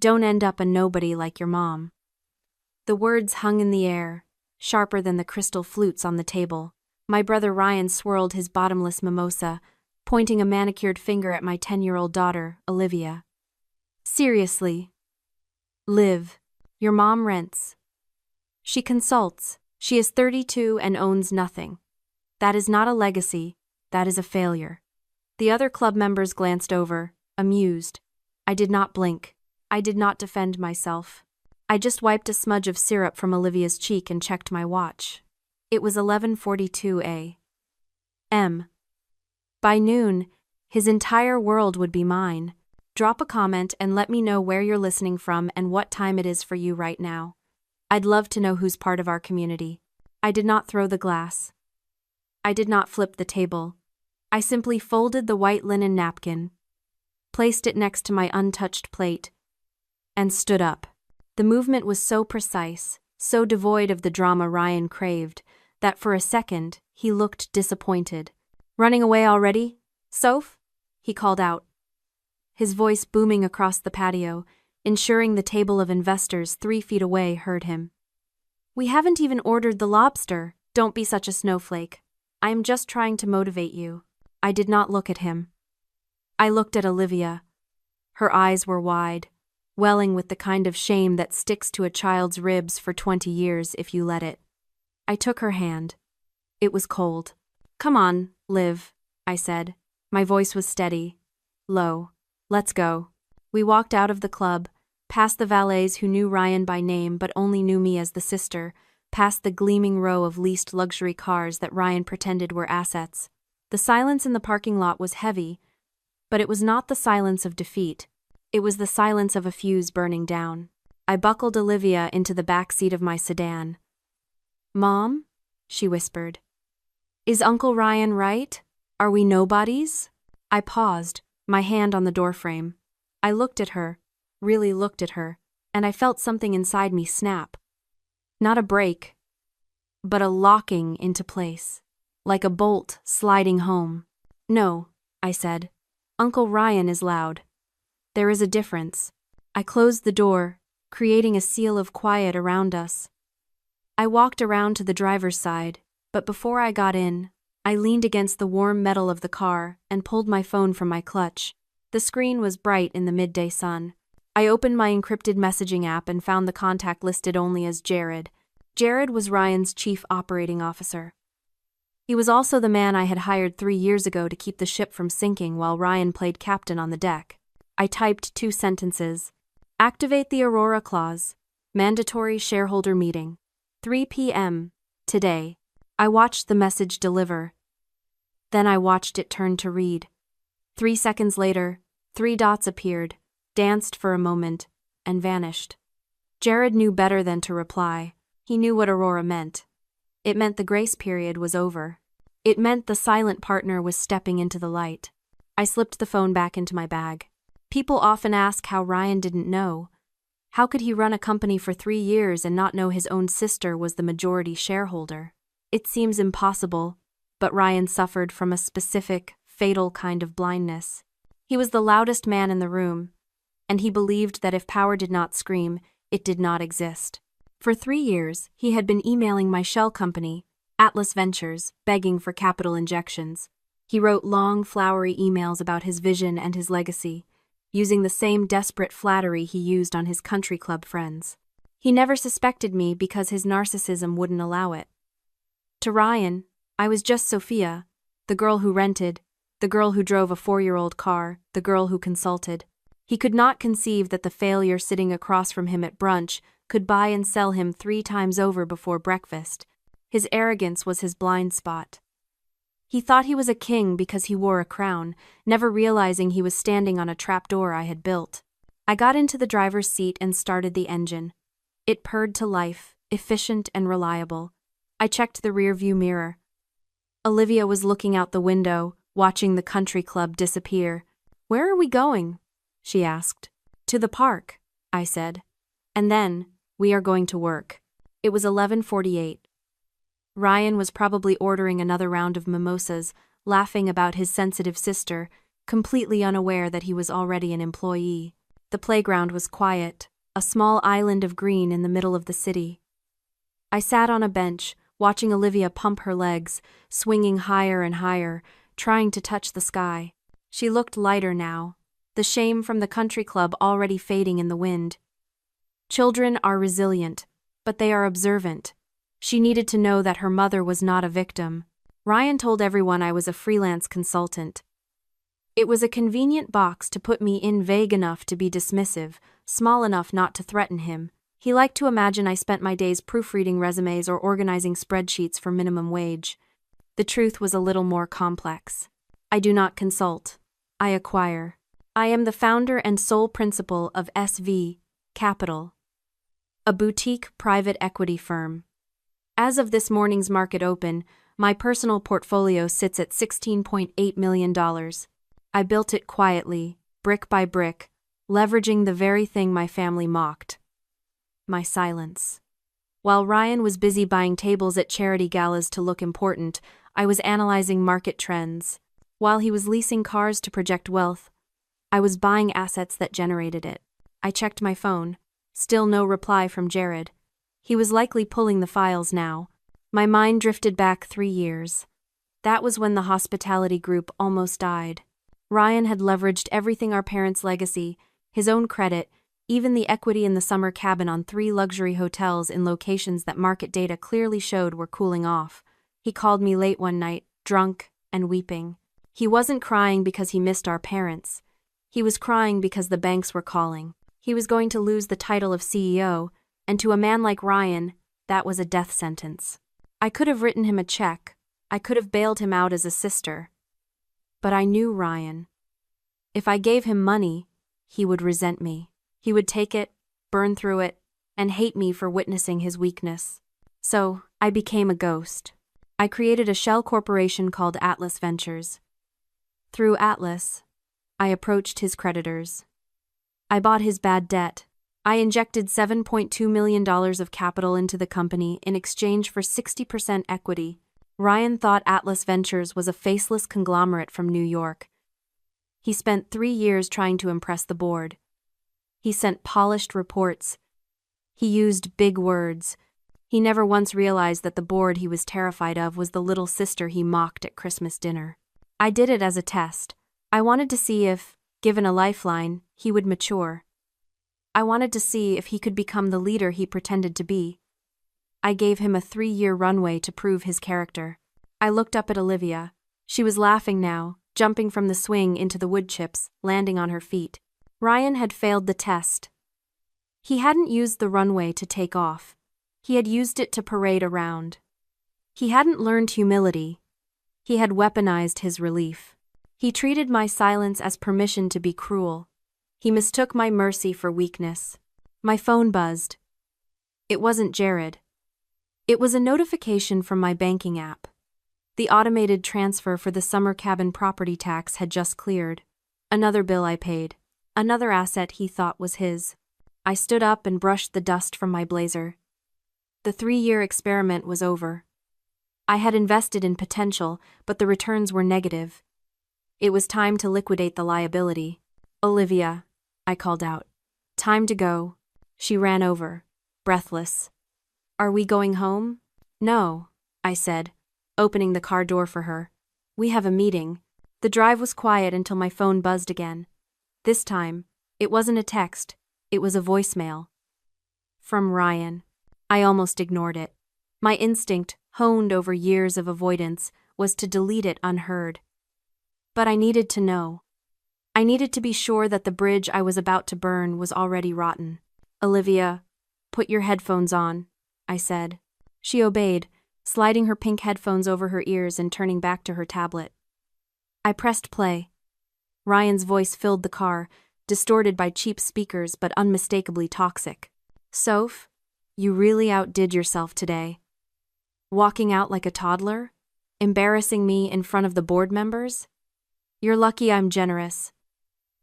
Don't end up a nobody like your mom." The words hung in the air, sharper than the crystal flutes on the table. My brother Ryan swirled his bottomless mimosa, pointing a manicured finger at my 10-year-old daughter, Olivia. "Seriously. Liv, your mom rents. She consults. She is 32 and owns nothing. That is not a legacy, that is a failure." The other club members glanced over, amused. I did not blink. I did not defend myself. I just wiped a smudge of syrup from Olivia's cheek and checked my watch. It was 11:42 a.m. By noon, his entire world would be mine. Drop a comment and let me know where you're listening from and what time it is for you right now. I'd love to know who's part of our community. I did not throw the glass. I did not flip the table. I simply folded the white linen napkin, placed it next to my untouched plate, and stood up. The movement was so precise, so devoid of the drama Ryan craved, that for a second, he looked disappointed. "Running away already, Soph?" he called out, his voice booming across the patio, ensuring the table of investors 3 feet away heard him. "We haven't even ordered the lobster. Don't be such a snowflake. I am just trying to motivate you." I did not look at him. I looked at Olivia. Her eyes were wide, welling with the kind of shame that sticks to a child's ribs for 20 years if you let it. I took her hand. It was cold. "Come on, Liv," I said. My voice was steady, low. "Let's go." We walked out of the club, past the valets who knew Ryan by name but only knew me as the sister, past the gleaming row of leased luxury cars that Ryan pretended were assets. The silence in the parking lot was heavy, but it was not the silence of defeat. It was the silence of a fuse burning down. I buckled Olivia into the back seat of my sedan. "Mom?" she whispered. "Is Uncle Ryan right? Are we nobodies?" I paused, my hand on the doorframe. I looked at her, really looked at her, and I felt something inside me snap. Not a break, but a locking into place, like a bolt sliding home. "No," I said. "Uncle Ryan is loud. There is a difference." I closed the door, creating a seal of quiet around us. I walked around to the driver's side, but before I got in, I leaned against the warm metal of the car and pulled my phone from my clutch. The screen was bright in the midday sun. I opened my encrypted messaging app and found the contact listed only as Jared. Jared was Ryan's chief operating officer. He was also the man I had hired 3 years ago to keep the ship from sinking while Ryan played captain on the deck. I typed 2 sentences. "Activate the Aurora Clause. Mandatory shareholder meeting. 3 p.m. today." I watched the message deliver. Then I watched it turn to read. 3 seconds later, 3 dots appeared, danced for a moment, and vanished. Jared knew better than to reply. He knew what Aurora meant. It meant the grace period was over. It meant the silent partner was stepping into the light. I slipped the phone back into my bag. People often ask how Ryan didn't know. How could he run a company for 3 years and not know his own sister was the majority shareholder? It seems impossible, but Ryan suffered from a specific, fatal kind of blindness. He was the loudest man in the room, and he believed that if power did not scream, it did not exist. For 3 years, he had been emailing my shell company, Atlas Ventures, begging for capital injections. He wrote long, flowery emails about his vision and his legacy, using the same desperate flattery he used on his country club friends. He never suspected me because his narcissism wouldn't allow it. To Ryan, I was just Sophia, the girl who rented, the girl who drove a 4-year-old car, the girl who consulted. He could not conceive that the failure sitting across from him at brunch could buy and sell him 3 times over before breakfast. His arrogance was his blind spot. He thought he was a king because he wore a crown, never realizing he was standing on a trapdoor I had built. I got into the driver's seat and started the engine. It purred to life, efficient and reliable. I checked the rearview mirror. Olivia was looking out the window, watching the country club disappear. "Where are we going?" she asked. "To the park," I said. "And then, we are going to work." It was 11:48. Ryan was probably ordering another round of mimosas, laughing about his sensitive sister, completely unaware that he was already an employee. The playground was quiet, a small island of green in the middle of the city. I sat on a bench, watching Olivia pump her legs, swinging higher and higher, trying to touch the sky. She looked lighter now, the shame from the country club already fading in the wind. Children are resilient, but they are observant. She needed to know that her mother was not a victim. Ryan told everyone I was a freelance consultant. It was a convenient box to put me in, vague enough to be dismissive, small enough not to threaten him. He liked to imagine I spent my days proofreading resumes or organizing spreadsheets for minimum wage. The truth was a little more complex. I do not consult. I acquire. I am the founder and sole principal of SV Capital, a boutique private equity firm. As of this morning's market open, my personal portfolio sits at $16.8 million. I built it quietly, brick by brick, leveraging the very thing my family mocked: my silence. While Ryan was busy buying tables at charity galas to look important, I was analyzing market trends. While he was leasing cars to project wealth, I was buying assets that generated it. I checked my phone. Still no reply from Jared. He was likely pulling the files now. My mind drifted back 3 years. That was when the hospitality group almost died. Ryan had leveraged everything: our parents' legacy, his own credit, even the equity in the summer cabin on 3 luxury hotels in locations that market data clearly showed were cooling off. He called me late one night, drunk and weeping. He wasn't crying because he missed our parents. He was crying because the banks were calling. He was going to lose the title of CEO, and to a man like Ryan, that was a death sentence. I could have written him a check. I could have bailed him out as a sister. But I knew Ryan. If I gave him money, he would resent me. He would take it, burn through it, and hate me for witnessing his weakness. So, I became a ghost. I created a shell corporation called Atlas Ventures. Through Atlas, I approached his creditors. I bought his bad debt. I injected $7.2 million of capital into the company in exchange for 60% equity. Ryan thought Atlas Ventures was a faceless conglomerate from New York. He spent 3 years trying to impress the board. He sent polished reports. He used big words. He never once realized that the board he was terrified of was the little sister he mocked at Christmas dinner. I did it as a test. I wanted to see if, given a lifeline, he would mature. I wanted to see if he could become the leader he pretended to be. I gave him a 3-year runway to prove his character. I looked up at Olivia. She was laughing now, jumping from the swing into the wood chips, landing on her feet. Ryan had failed the test. He hadn't used the runway to take off. He had used it to parade around. He hadn't learned humility. He had weaponized his relief. He treated my silence as permission to be cruel. He mistook my mercy for weakness. My phone buzzed. It wasn't Jared. It was a notification from my banking app. The automated transfer for the summer cabin property tax had just cleared. Another bill I paid. Another asset he thought was his. I stood up and brushed the dust from my blazer. The 3-year experiment was over. I had invested in potential, but the returns were negative. It was time to liquidate the liability. "Olivia," I called out. "Time to go." She ran over, breathless. "Are we going home?" "No," I said, opening the car door for her. "We have a meeting." The drive was quiet until my phone buzzed again. This time, it wasn't a text, it was a voicemail. From Ryan. I almost ignored it. My instinct, honed over years of avoidance, was to delete it unheard. But I needed to know. I needed to be sure that the bridge I was about to burn was already rotten. "Olivia, put your headphones on," I said. She obeyed, sliding her pink headphones over her ears and turning back to her tablet. I pressed play. Ryan's voice filled the car, distorted by cheap speakers but unmistakably toxic. "Soph, you really outdid yourself today. Walking out like a toddler? Embarrassing me in front of the board members? You're lucky I'm generous.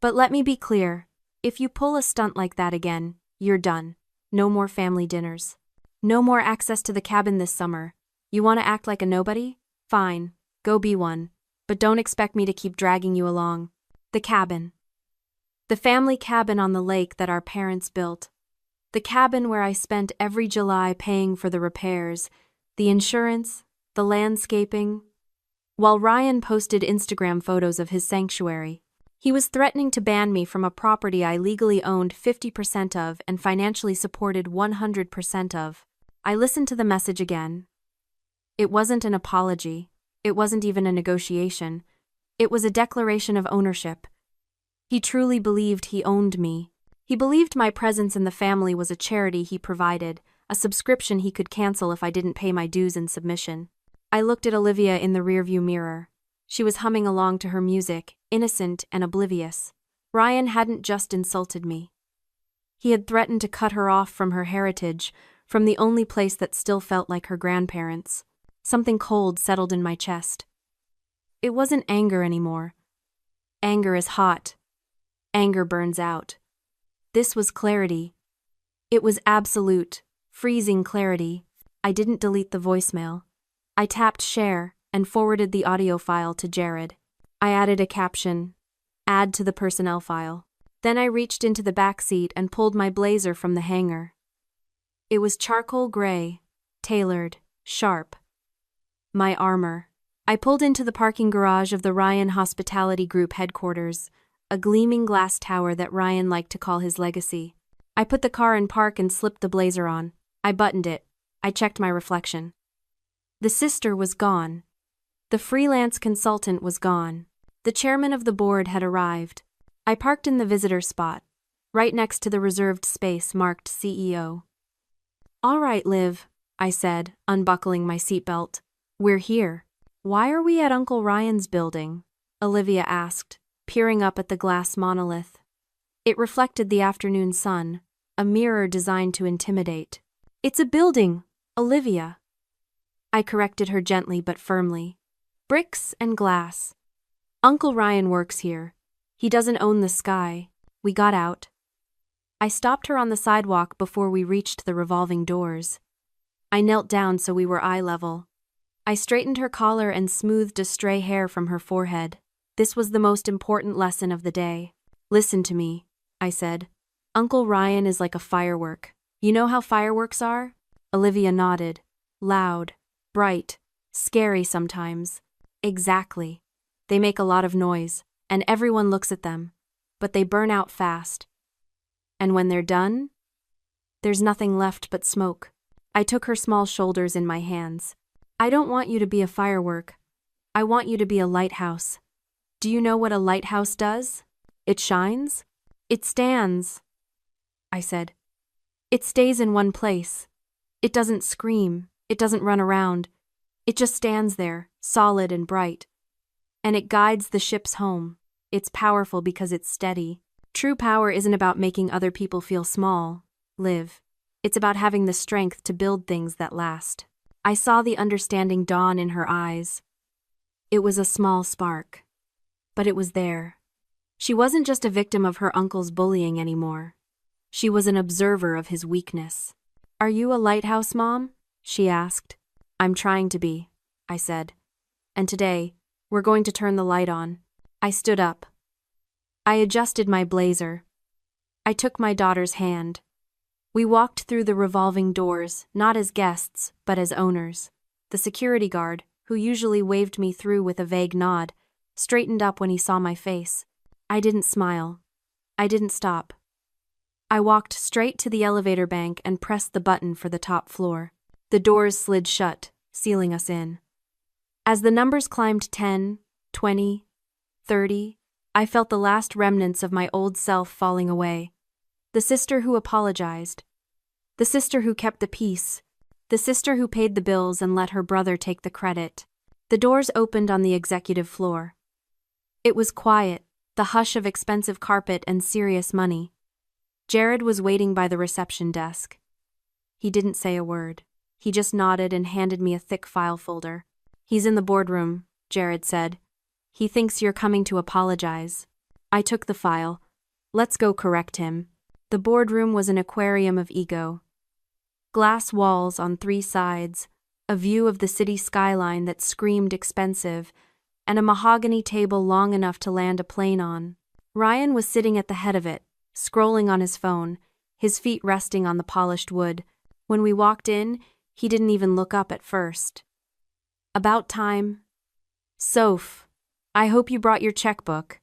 But let me be clear, if you pull a stunt like that again, you're done. No more family dinners. No more access to the cabin this summer. You want to act like a nobody? Fine, go be one. But don't expect me to keep dragging you along." The cabin. The family cabin on the lake that our parents built. The cabin where I spent every July paying for the repairs, the insurance, the landscaping. While Ryan posted Instagram photos of his sanctuary, he was threatening to ban me from a property I legally owned 50% of and financially supported 100% of. I listened to the message again. It wasn't an apology. It wasn't even a negotiation. It was a declaration of ownership. He truly believed he owned me. He believed my presence in the family was a charity he provided, a subscription he could cancel if I didn't pay my dues in submission. I looked at Olivia in the rearview mirror. She was humming along to her music, innocent and oblivious. Ryan hadn't just insulted me. He had threatened to cut her off from her heritage, from the only place that still felt like her grandparents. Something cold settled in my chest. It wasn't anger anymore. Anger is hot. Anger burns out. This was clarity. It was absolute, freezing clarity. I didn't delete the voicemail. I tapped share and forwarded the audio file to Jared. I added a caption, add to the personnel file. Then I reached into the back seat and pulled my blazer from the hanger. It was charcoal gray, tailored, sharp. My armor. I pulled into the parking garage of the Ryan Hospitality Group headquarters, a gleaming glass tower that Ryan liked to call his legacy. I put the car in park and slipped the blazer on. I buttoned it. I checked my reflection. The sister was gone. The freelance consultant was gone. The chairman of the board had arrived. I parked in the visitor spot, right next to the reserved space marked CEO. "All right, Liv," I said, unbuckling my seatbelt. "We're here." "Why are we at Uncle Ryan's building?" Olivia asked, peering up at the glass monolith. It reflected the afternoon sun, a mirror designed to intimidate. "It's a building, Olivia." I corrected her gently but firmly. "Bricks and glass. Uncle Ryan works here. He doesn't own the sky." We got out. I stopped her on the sidewalk before we reached the revolving doors. I knelt down so we were eye level. I straightened her collar and smoothed a stray hair from her forehead. This was the most important lesson of the day. "Listen to me," I said. "Uncle Ryan is like a firework. You know how fireworks are?" Olivia nodded. "Loud, bright, scary sometimes." "Exactly. They make a lot of noise, and everyone looks at them, but they burn out fast. And when they're done, there's nothing left but smoke." I took her small shoulders in my hands. "I don't want you to be a firework. I want you to be a lighthouse. Do you know what a lighthouse does? It shines. It stands," I said. "It stays in one place. It doesn't scream. It doesn't run around. It just stands there, solid and bright. And it guides the ships home. It's powerful because it's steady. True power isn't about making other people feel small, Liv. It's about having the strength to build things that last." I saw the understanding dawn in her eyes. It was a small spark, but it was there. She wasn't just a victim of her uncle's bullying anymore. She was an observer of his weakness. "Are you a lighthouse, Mom?" she asked. "I'm trying to be," I said. "And today, we're going to turn the light on." I stood up. I adjusted my blazer. I took my daughter's hand. We walked through the revolving doors, not as guests, but as owners. The security guard, who usually waved me through with a vague nod, straightened up when he saw my face. I didn't smile. I didn't stop. I walked straight to the elevator bank and pressed the button for the top floor. The doors slid shut, sealing us in. As the numbers climbed 10, 20, 30, I felt the last remnants of my old self falling away. The sister who apologized. The sister who kept the peace. The sister who paid the bills and let her brother take the credit. The doors opened on the executive floor. It was quiet, the hush of expensive carpet and serious money. Jared was waiting by the reception desk. He didn't say a word. He just nodded and handed me a thick file folder. "He's in the boardroom," Jared said. "He thinks you're coming to apologize." I took the file. "Let's go correct him." The boardroom was an aquarium of ego. Glass walls on 3 sides, a view of the city skyline that screamed expensive, and a mahogany table long enough to land a plane on. Ryan was sitting at the head of it, scrolling on his phone, his feet resting on the polished wood. When we walked in, he didn't even look up at first. About time. Soph, I hope you brought your checkbook.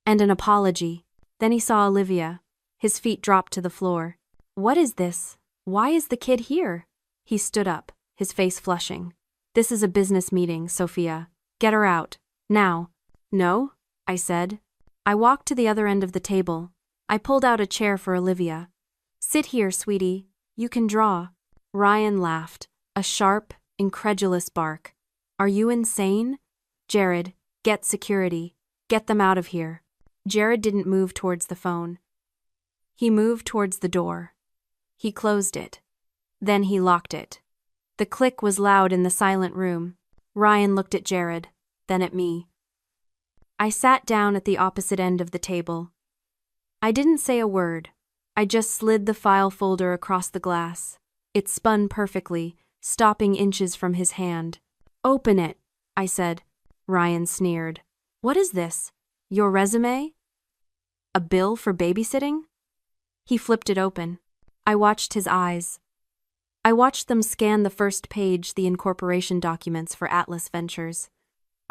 And an apology. Then he saw Olivia. His feet dropped to the floor. What is this? Why is the kid here? He stood up, his face flushing. This is a business meeting, Sophia. Get her out. Now. No, I said. I walked to the other end of the table. I pulled out a chair for Olivia. Sit here, sweetie. You can draw. Ryan laughed, a sharp, incredulous bark. Are you insane? Jared, get security. Get them out of here. Jared didn't move towards the phone. He moved towards the door. He closed it. Then he locked it. The click was loud in the silent room. Ryan looked at Jared, then at me. I sat down at the opposite end of the table. I didn't say a word. I just slid the file folder across the glass. It spun perfectly, stopping inches from his hand. Open it, I said. Ryan sneered. What is this? Your resume? A bill for babysitting? He flipped it open. I watched his eyes. I watched them scan the first page, the incorporation documents for Atlas Ventures.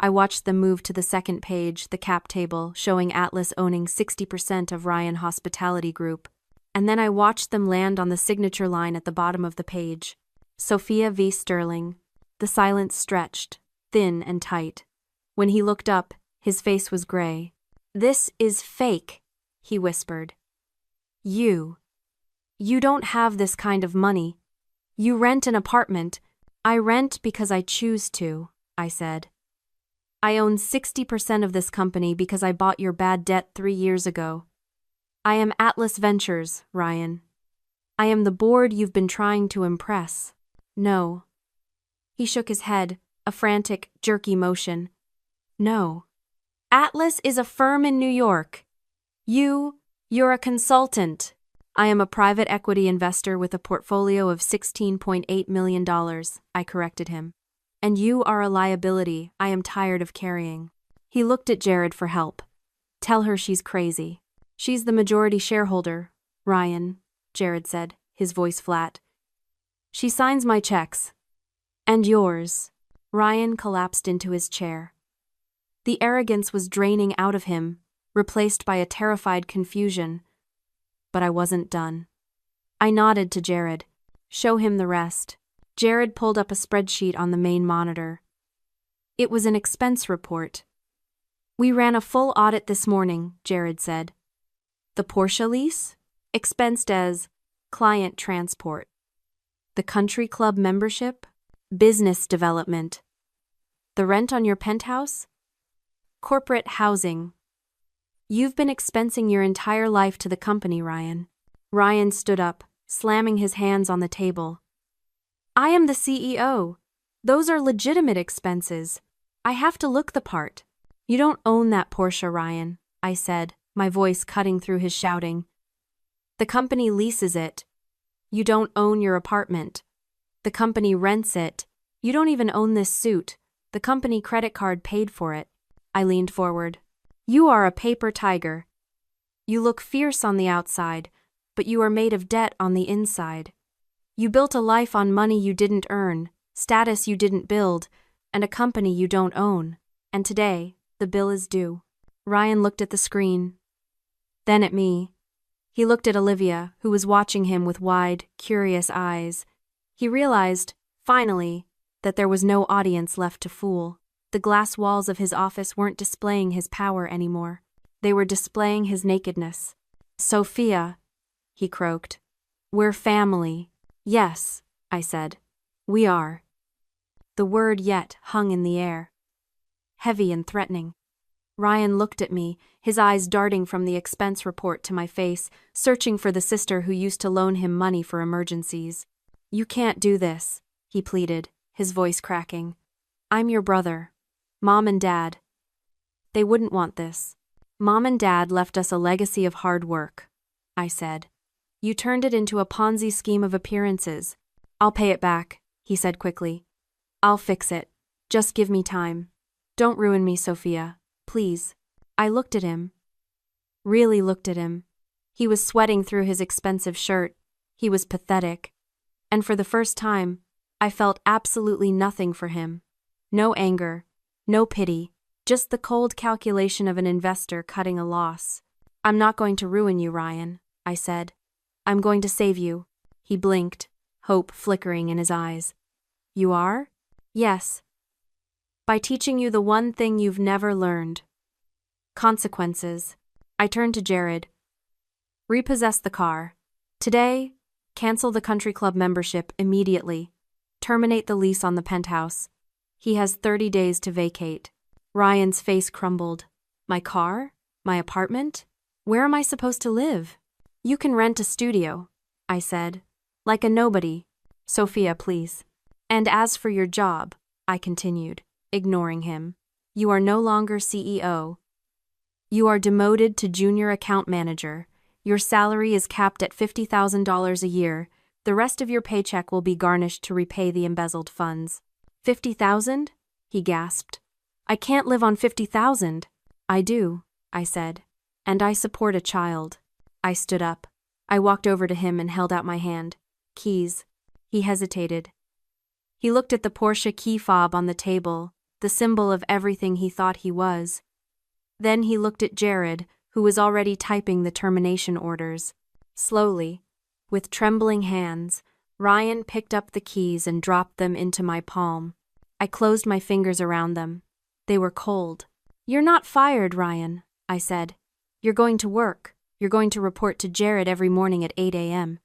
I watched them move to the second page, the cap table, showing Atlas owning 60% of Ryan Hospitality Group. And then I watched them land on the signature line at the bottom of the page. Sophia V. Sterling. The silence stretched, thin and tight. When he looked up, his face was gray. This is fake, he whispered. You don't have this kind of money. You rent an apartment. I rent because I choose to, I said. I own 60% of this company because I bought your bad debt 3 years ago. I am Atlas Ventures, Ryan. I am the board you've been trying to impress. No. He shook his head, a frantic, jerky motion. No. Atlas is a firm in New York. You're a consultant. I am a private equity investor with a portfolio of $16.8 million, I corrected him. And you are a liability I am tired of carrying. He looked at Jared for help. Tell her she's crazy. She's the majority shareholder, Ryan, Jared said, his voice flat. She signs my checks. And yours. Ryan collapsed into his chair. The arrogance was draining out of him, replaced by a terrified confusion. But I wasn't done. I nodded to Jared. Show him the rest. Jared pulled up a spreadsheet on the main monitor. It was an expense report. We ran a full audit this morning, Jared said. The Porsche lease? Expensed as client transport. The country club membership? Business development. The rent on your penthouse? Corporate housing. You've been expensing your entire life to the company, Ryan. Ryan stood up, slamming his hands on the table. I am the CEO. Those are legitimate expenses. I have to look the part. You don't own that Porsche, Ryan, I said, my voice cutting through his shouting. The company leases it. You don't own your apartment. The company rents it. You don't even own this suit. The company credit card paid for it. I leaned forward. You are a paper tiger. You look fierce on the outside, but you are made of debt on the inside. You built a life on money you didn't earn, status you didn't build, and a company you don't own. And today, the bill is due. Ryan looked at the screen. Then at me. He looked at Olivia, who was watching him with wide, curious eyes. He realized, finally, that there was no audience left to fool. The glass walls of his office weren't displaying his power anymore. They were displaying his nakedness. Sophia, he croaked. We're family. Yes, I said. We are. The word yet hung in the air. Heavy and threatening. Ryan looked at me, his eyes darting from the expense report to my face, searching for the sister who used to loan him money for emergencies. You can't do this, he pleaded, his voice cracking. I'm your brother. Mom and Dad. They wouldn't want this. Mom and Dad left us a legacy of hard work, I said. You turned it into a Ponzi scheme of appearances. I'll pay it back, he said quickly. I'll fix it. Just give me time. Don't ruin me, Sophia. Please. I looked at him. really looked at him. He was sweating through his expensive shirt. He was pathetic. And for the first time, I felt absolutely nothing for him. No anger, no pity, just the cold calculation of an investor cutting a loss. "I'm not going to ruin you, Ryan," I said. "I'm going to save you." He blinked, hope flickering in his eyes. "You are?" "Yes. By teaching you the one thing you've never learned. Consequences." I turned to Jared. "Repossess the car. Today, cancel the country club membership immediately. Terminate the lease on the penthouse. He has 30 days to vacate." Ryan's face crumbled. "My car? My apartment? Where am I supposed to live?" "You can rent a studio," I said. "Like a nobody. Sophia, please." "And as for your job," I continued, ignoring him, "you are no longer CEO. You are demoted to junior account manager. Your salary is capped at $50,000 a year. The rest of your paycheck will be garnished to repay the embezzled funds." "50,000?" he gasped. "I can't live on 50,000. "I do," I said. "And I support a child." I stood up. I walked over to him and held out my hand. "Keys." He hesitated. He looked at the Porsche key fob on the table, the symbol of everything he thought he was. Then he looked at Jared, who was already typing the termination orders. Slowly, with trembling hands, Ryan picked up the keys and dropped them into my palm. I closed my fingers around them. They were cold. "You're not fired, Ryan," I said. "You're going to work. You're going to report to Jared every morning at 8 a.m.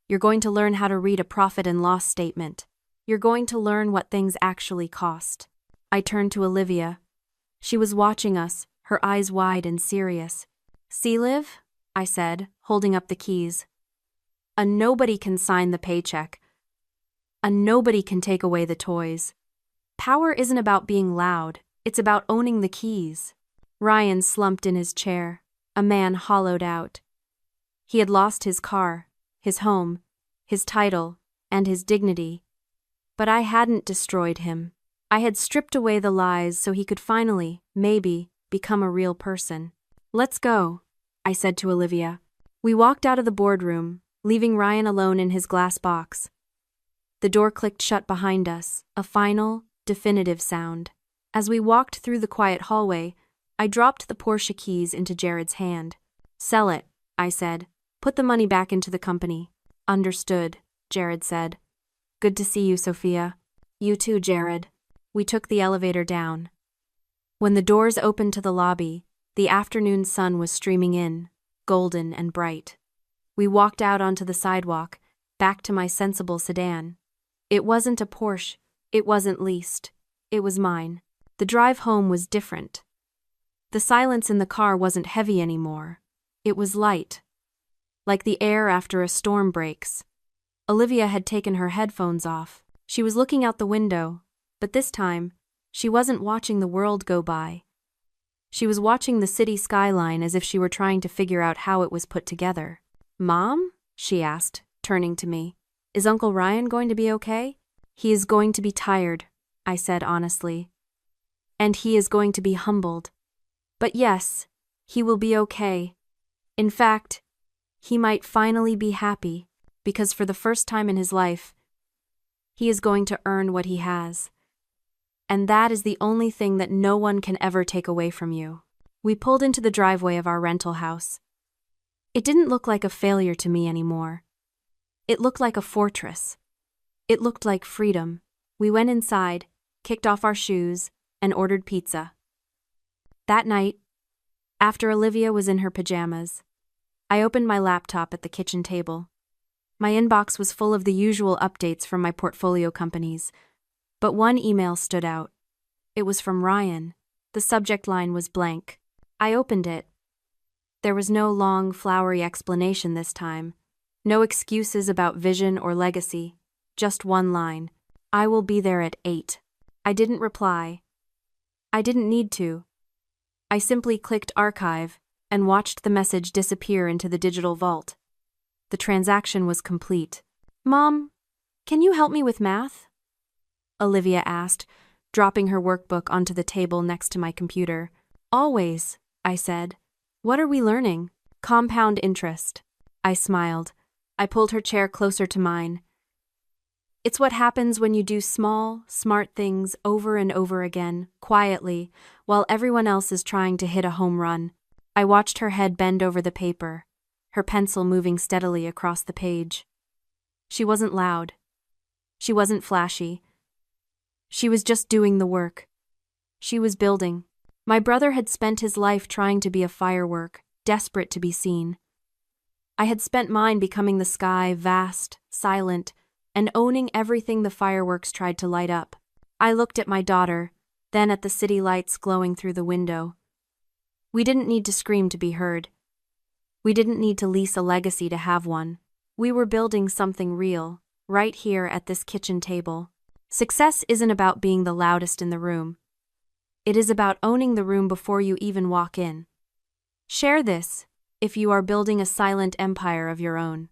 You're going to learn how to read a profit and loss statement. You're going to learn what things actually cost." I turned to Olivia. She was watching us, her eyes wide and serious. "See, Liv?" I said, holding up the keys. "A nobody can sign the paycheck. A nobody can take away the toys. Power isn't about being loud, it's about owning the keys." Ryan slumped in his chair, a man hollowed out. He had lost his car, his home, his title, and his dignity. But I hadn't destroyed him. I had stripped away the lies so he could finally, maybe, become a real person. "Let's go," I said to Olivia. We walked out of the boardroom, leaving Ryan alone in his glass box. The door clicked shut behind us, a final, definitive sound. As we walked through the quiet hallway, I dropped the Porsche keys into Jared's hand. "Sell it," I said. "Put the money back into the company." "Understood," Jared said. "Good to see you, Sophia." "You too, Jared." We took the elevator down. When the doors opened to the lobby, the afternoon sun was streaming in, golden and bright. We walked out onto the sidewalk, back to my sensible sedan. It wasn't a Porsche, it wasn't leased. It was mine. The drive home was different. The silence in the car wasn't heavy anymore. It was light. Like the air after a storm breaks. Olivia had taken her headphones off. She was looking out the window, but this time, she wasn't watching the world go by. She was watching the city skyline as if she were trying to figure out how it was put together. "Mom?" she asked, turning to me. "Is Uncle Ryan going to be okay?" "He is going to be tired," I said honestly. "And he is going to be humbled. But yes, he will be okay. In fact, he might finally be happy, because for the first time in his life, he is going to earn what he has. And that is the only thing that no one can ever take away from you." We pulled into the driveway of our rental house. It didn't look like a failure to me anymore. It looked like a fortress. It looked like freedom. We went inside, kicked off our shoes, and ordered pizza. That night, after Olivia was in her pajamas, I opened my laptop at the kitchen table. My inbox was full of the usual updates from my portfolio companies, but one email stood out. It was from Ryan. The subject line was blank. I opened it. There was no long, flowery explanation this time. No excuses about vision or legacy. Just one line. "I will be there at 8. I didn't reply. I didn't need to. I simply clicked archive and watched the message disappear into the digital vault. The transaction was complete. "Mom, can you help me with math?" Olivia asked, dropping her workbook onto the table next to my computer. "Always," I said. What are we learning? Compound interest. I smiled. I pulled her chair closer to mine. It's what happens when you do small, smart things over and over again, quietly, while everyone else is trying to hit a home run. I watched her head bend over the paper, her pencil moving steadily across the page. She wasn't loud. She wasn't flashy. She was just doing the work. She was building. My brother had spent his life trying to be a firework, desperate to be seen. I had spent mine becoming the sky, vast, silent, and owning everything the fireworks tried to light up. I looked at my daughter, then at the city lights glowing through the window. We didn't need to scream to be heard. We didn't need to lease a legacy to have one. We were building something real, right here at this kitchen table. Success isn't about being the loudest in the room. It is about owning the room before you even walk in. Share this if you are building a silent empire of your own.